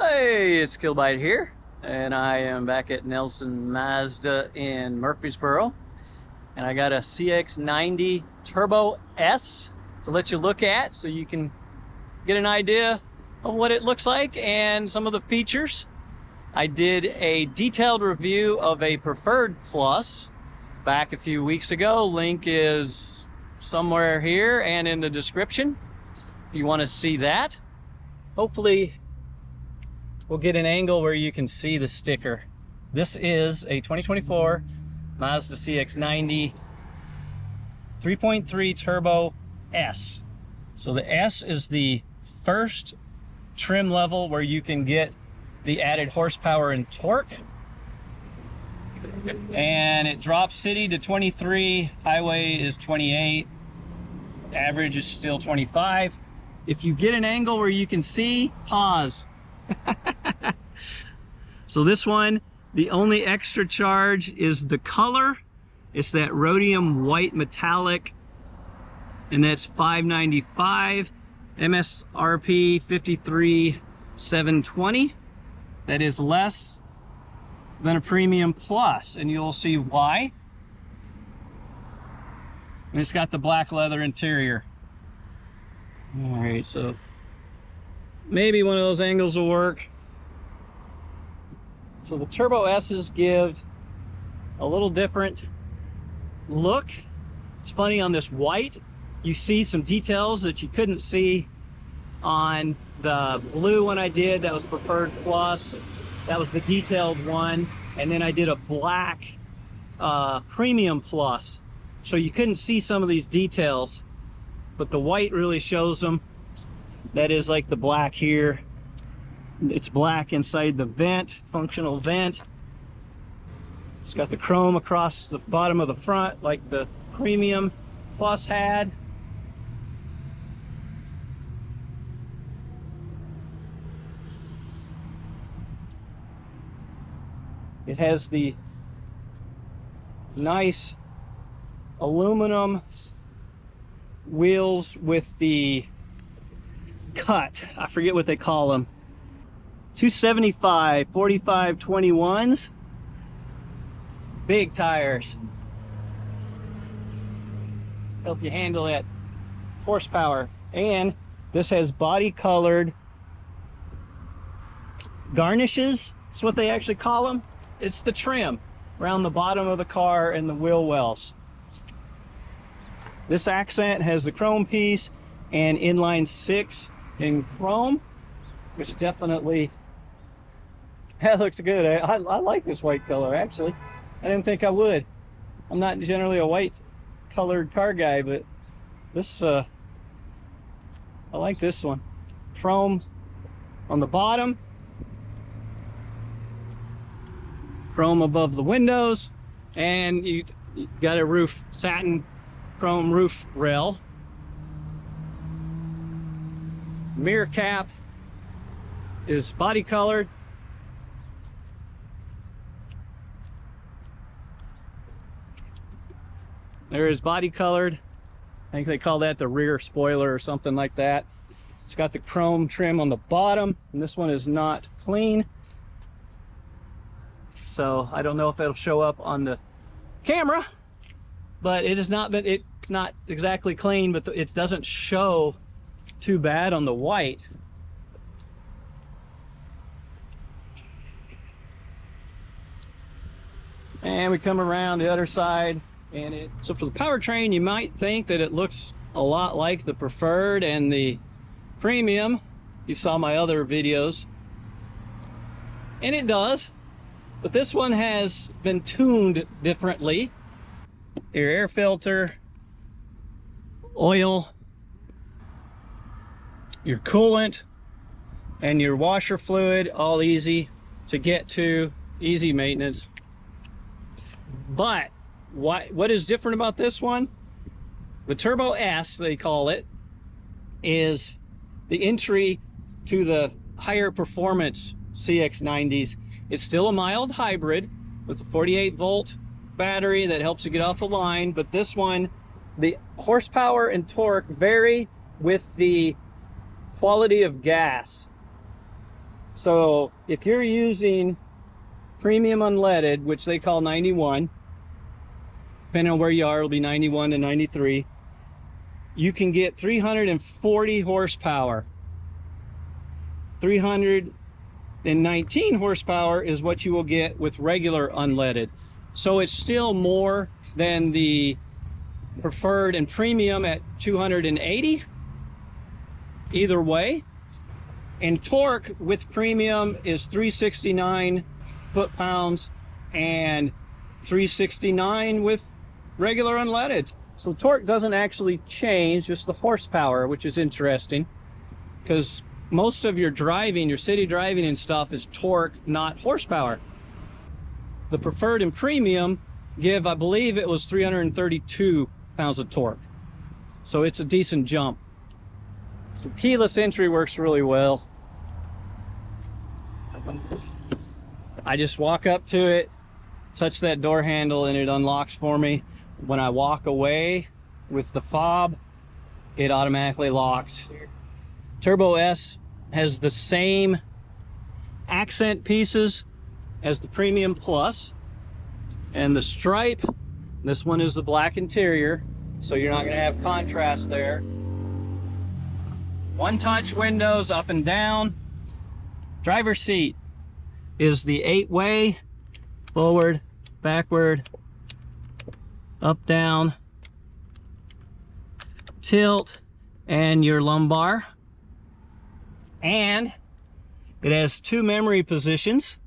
Hey, it's Killbite here, and I am back at Nelson Mazda in Murfreesboro, and I got a CX-90 Turbo S to let you look at so you can get an idea of what it looks like and some of the features. I did a detailed review of a Preferred Plus back a few weeks ago. Link is somewhere here and in the description if you want to see that. Hopefully we'll get an angle where you can see the sticker. This is a 2024 Mazda CX-90 3.3 Turbo S. So the S is the first trim level where you can get the added horsepower and torque. And it drops city to 23, highway is 28, average is still 25. If you get an angle where you can see, pause. So this one, the only extra charge is the color. It's that rhodium white metallic, and that's $595. MSRP $53,720. That is less than a Premium Plus, and you'll see why. And it's got the black leather interior. All right, so maybe one of those angles will work. So the Turbo S's give a little different look. It's funny, on this white, you see some details that you couldn't see on the blue one I did. That was Preferred Plus. That was the detailed one. And then I did a black Premium Plus. So you couldn't see some of these details, but the white really shows them. That is like the black here. It's black inside the vent, functional vent. It's got the chrome across the bottom of the front like the Premium Plus had. It has the nice aluminum wheels with the cut. I forget what they call them. 275 45 21s. Big tires. Help you handle that horsepower. And this has body colored garnishes. That's what they actually call them. It's the trim around the bottom of the car and the wheel wells. This accent has the chrome piece and inline 6 in chrome, which definitely, that looks good. I like this white color, actually. I didn't think I would. I'm not generally a white colored car guy, but this, I like this one. Chrome on the bottom, chrome above the windows, and you got a roof, satin chrome roof rail. Mirror cap is body colored. There is body colored. I think they call that the rear spoiler or something like that. It's got the chrome trim on the bottom, and this one is not clean. So I don't know if it'll show up on the camera, but it is not, but it's not exactly clean, but it doesn't show too bad on the white. And we come around the other side, and so for the powertrain, you might think that it looks a lot like the Preferred and the Premium. You saw my other videos, and it does, but this one has been tuned differently. Your air filter, oil, your coolant, and your washer fluid, all easy to get to, easy maintenance. But what is different about this one? The Turbo S, they call it, is the entry to the higher performance CX-90s. It's still a mild hybrid with a 48-volt battery that helps you get off the line, but this one, the horsepower and torque vary with the quality of gas. So if you're using premium unleaded, which they call 91, depending on where you are, it'll be 91 to 93, you can get 340 horsepower. 319 horsepower is what you will get with regular unleaded. So it's still more than the preferred and premium at 280 either way. And torque with premium is 369 foot-pounds and 369 with regular unleaded. So torque doesn't actually change, just the horsepower, which is interesting, because most of your driving, your city driving and stuff, is torque, not horsepower. The preferred and premium give, I believe it was 332 pounds of torque. So it's a decent jump. So keyless entry works really well. I just walk up to it, touch that door handle, and it unlocks for me. When I walk away with the fob, it automatically locks. Turbo S has the same accent pieces as the Premium Plus, and the stripe, this one is the black interior, so you're not going to have contrast there. One touch windows up and down. Driver's seat is the 8-way, forward, backward, up, down, tilt, and your lumbar. And it has 2 memory positions,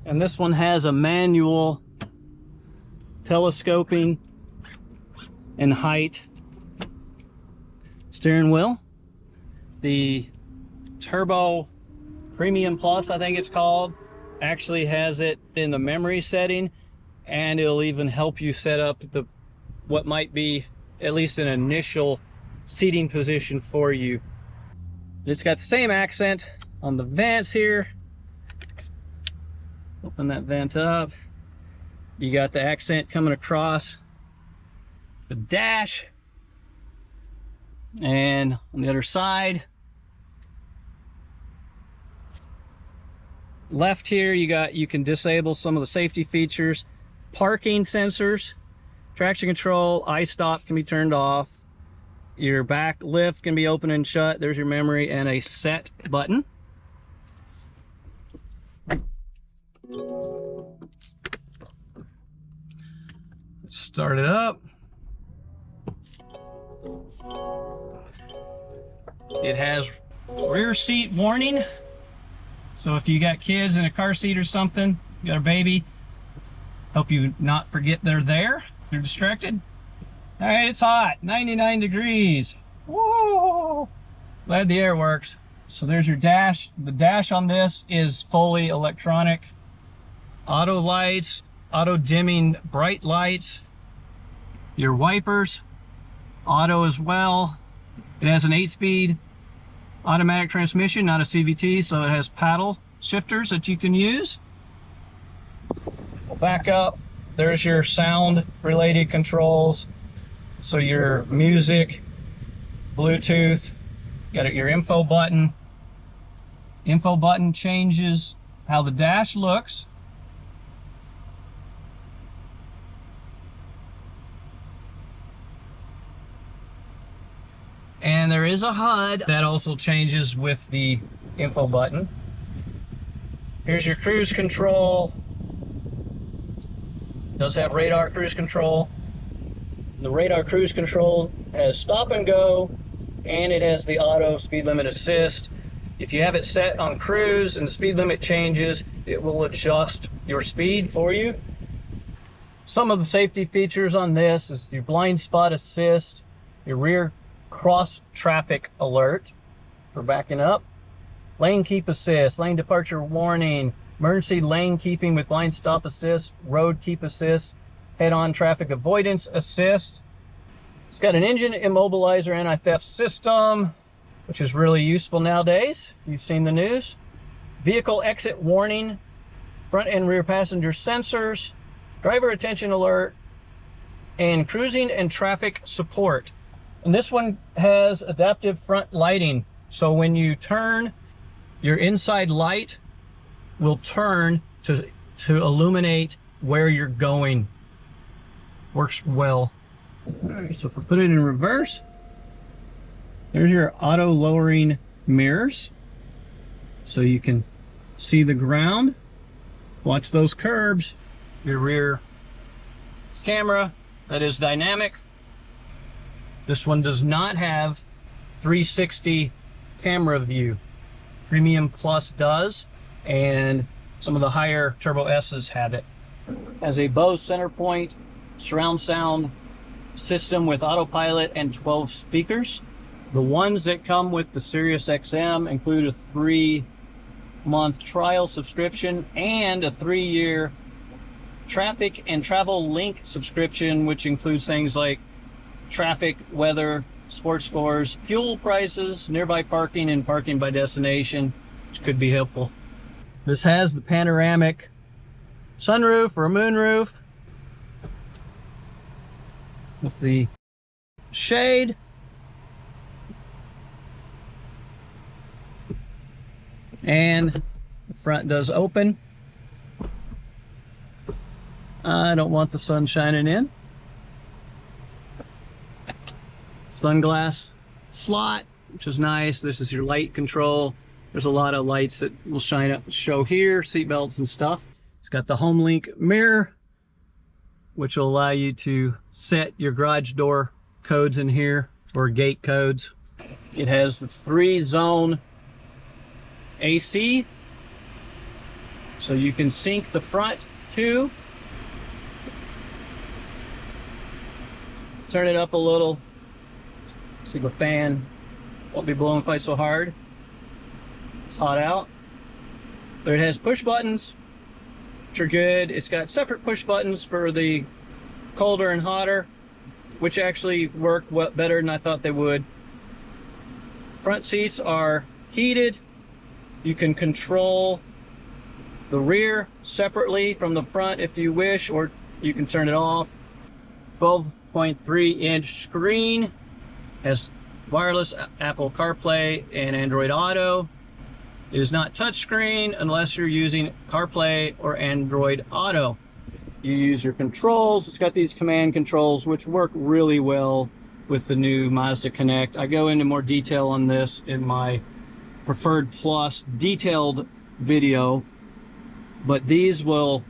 and this one has a manual telescoping and height steering wheel. The Turbo Premium Plus, I think it's called, actually has it in the memory setting, and it'll even help you set up the what might be at least an initial seating position for you. It's got the same accent on the vents here. Open that vent up. You got the accent coming across the dash, and on the other side, left here, you can disable some of the safety features. Parking sensors, traction control, iStop can be turned off. Your back lift can be open and shut. There's your memory and a set button. Start it up. It has rear seat warning. So if you got kids in a car seat or something, you got a baby, help you not forget they're there. They're distracted. All right, it's hot, 99 degrees. Whoa! Glad the air works. So there's your dash. The dash on this is fully electronic. Auto lights, auto dimming bright lights. Your wipers, auto as well. It has an 8-speed automatic transmission, not a CVT, so it has paddle shifters that you can use. Back up, there's your sound related controls. So your music, Bluetooth, got your info button. Info button changes how the dash looks. And there is a HUD that also changes with the info button. Here's your cruise control. It does have radar cruise control. The radar cruise control has stop and go, and it has the auto speed limit assist. If you have it set on cruise and the speed limit changes, it will adjust your speed for you. Some of the safety features on this is your blind spot assist, your rear cross traffic alert for backing up, lane keep assist, lane departure warning, emergency lane keeping with blind stop assist, road keep assist, head-on traffic avoidance assist. It's got an engine immobilizer anti-theft system, which is really useful nowadays. You've seen the news. Vehicle exit warning, front and rear passenger sensors, driver attention alert, and cruising and traffic support. And this one has adaptive front lighting. So when you turn your inside light will turn to illuminate where you're going. Works well. All right, so if we put it in reverse, there's your auto lowering mirrors. So you can see the ground, watch those curbs. Your rear camera, that is dynamic. This one does not have 360 camera view. Premium Plus does, and some of the higher Turbo S's have it. Has a Bose Centerpoint surround sound system with autopilot and 12 speakers. The ones that come with the Sirius XM include a 3-month trial subscription and a 3-year traffic and travel link subscription, which includes things like traffic, weather, sports scores, fuel prices, nearby parking, and parking by destination, which could be helpful. This has the panoramic sunroof or moonroof with the shade. And the front does open. I don't want the sun shining in. Sunglass slot, which is nice. This is your light control. There's a lot of lights that will shine up, show here, seat belts and stuff. It's got the HomeLink mirror, which will allow you to set your garage door codes in here, or gate codes. It has the 3-zone AC, so you can sync the front too. Turn it up a little. See, the fan won't be blowing quite so hard. It's hot out. But it has push buttons, which are good. It's got separate push buttons for the colder and hotter, which actually work better than I thought they would. Front seats are heated. You can control the rear separately from the front if you wish, or you can turn it off. 12.3-inch screen. Has wireless Apple CarPlay and Android Auto. It is not touchscreen unless you're using CarPlay or Android Auto. You use your controls. It's got these command controls, which work really well with the new Mazda Connect. I go into more detail on this in my Preferred Plus detailed video, but this will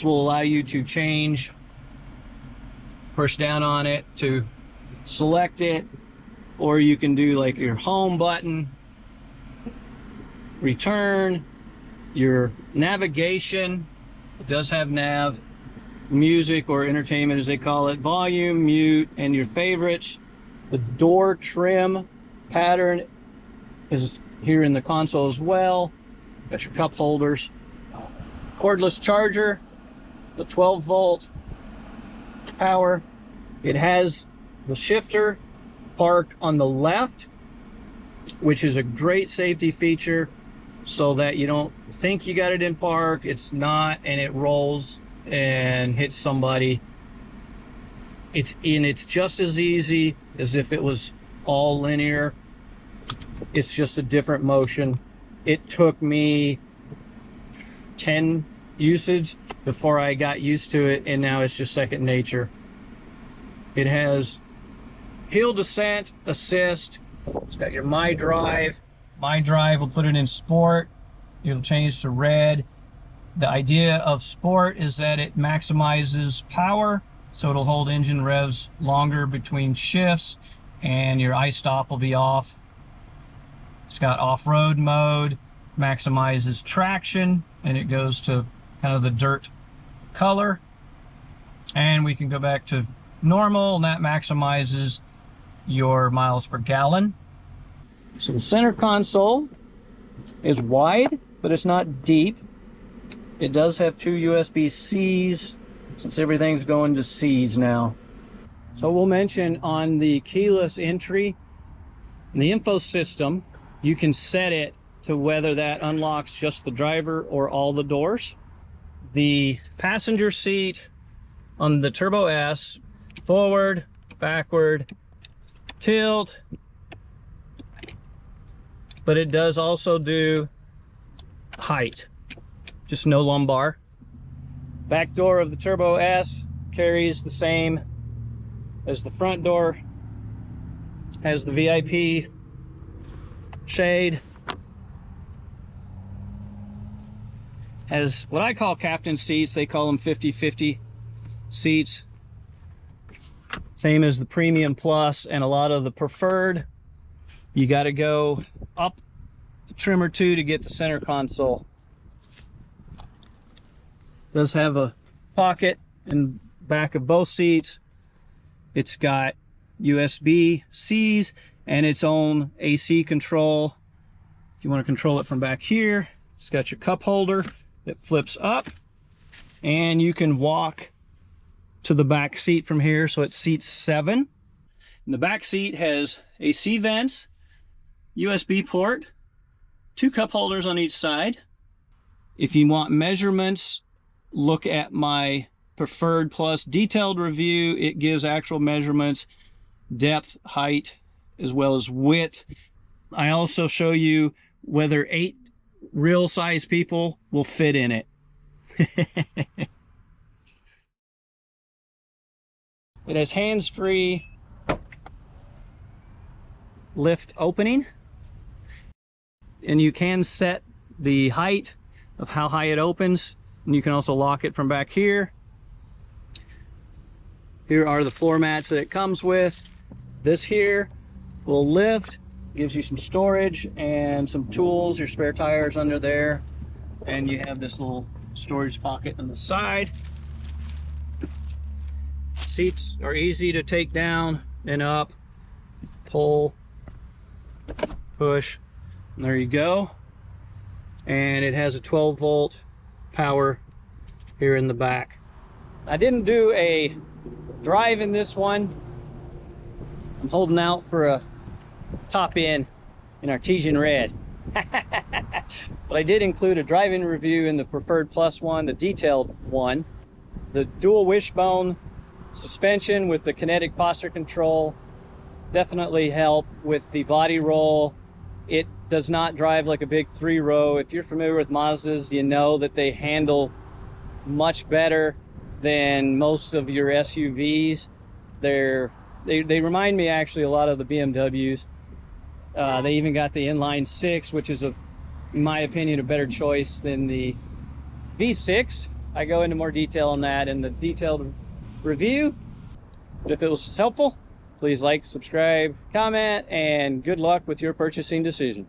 allow you to change, push down on it to select it, or you can do like your home button, return, your navigation. It does have nav, music or entertainment as they call it, volume, mute, and your favorites. The door trim pattern is here in the console as well. Got your cup holders. Cordless charger, the 12-volt power. It has the shifter park on the left, which is a great safety feature, so that you don't think you got it in park. It's not, and it rolls and hits somebody. It's just as easy as if it was all linear. It's just a different motion. It took me 10 usage before I got used to it, and now it's just second nature. It has hill descent assist. It's got your My Drive. My Drive will put it in sport. It'll change to red. The idea of sport is that it maximizes power, so it'll hold engine revs longer between shifts, and your iStop will be off. It's got off-road mode, maximizes traction, and it goes to kind of the dirt color. And we can go back to normal, and that maximizes your miles per gallon. So the center console is wide, but it's not deep. It does have 2 USB-Cs, since everything's going to Cs now. So we'll mention on the keyless entry, in the info system, you can set it to whether that unlocks just the driver or all the doors. The passenger seat on the Turbo S, forward, backward, tilt, but it does also do height, just no lumbar. Back door of the Turbo S carries the same as the front door. Has the VIP shade. Has what I call captain seats. They call them 50-50 seats. Same as the Premium Plus and a lot of the Preferred. You got to go up a trim or two to get the center console. Does have a pocket in back of both seats. It's got USB-Cs and its own AC control. If you want to control it from back here, it's got your cup holder that flips up, and you can walk to the back seat from here, so it seats 7. And the back seat has AC vents, USB port, 2 cup holders on each side. If you want measurements, look at my Preferred Plus detailed review. It gives actual measurements, depth, height, as well as width. I also show you whether 8 real size people will fit in it. It has hands-free lift opening, and you can set the height of how high it opens, and you can also lock it from back here. Here are the floor mats that it comes with. This here will lift, gives you some storage and some tools, your spare tires under there, and you have this little storage pocket on the side. Seats are easy to take down and up, pull, push, and there you go. And it has a 12-volt power here in the back. I didn't do a drive in this one. I'm holding out for a top end in artesian red. But I did include a driving review in the Preferred Plus one, the detailed one. The dual wishbone suspension with the kinetic posture control definitely help with the body roll. It does not drive like a big 3-row. If you're familiar with Mazdas, you know that they handle much better than most of your SUVs. They remind me actually a lot of the BMWs. They even got the inline 6, which is, in my opinion, a better choice than the V6. I go into more detail on that in the detailed review. But if it was helpful, please like, subscribe, comment, and good luck with your purchasing decision.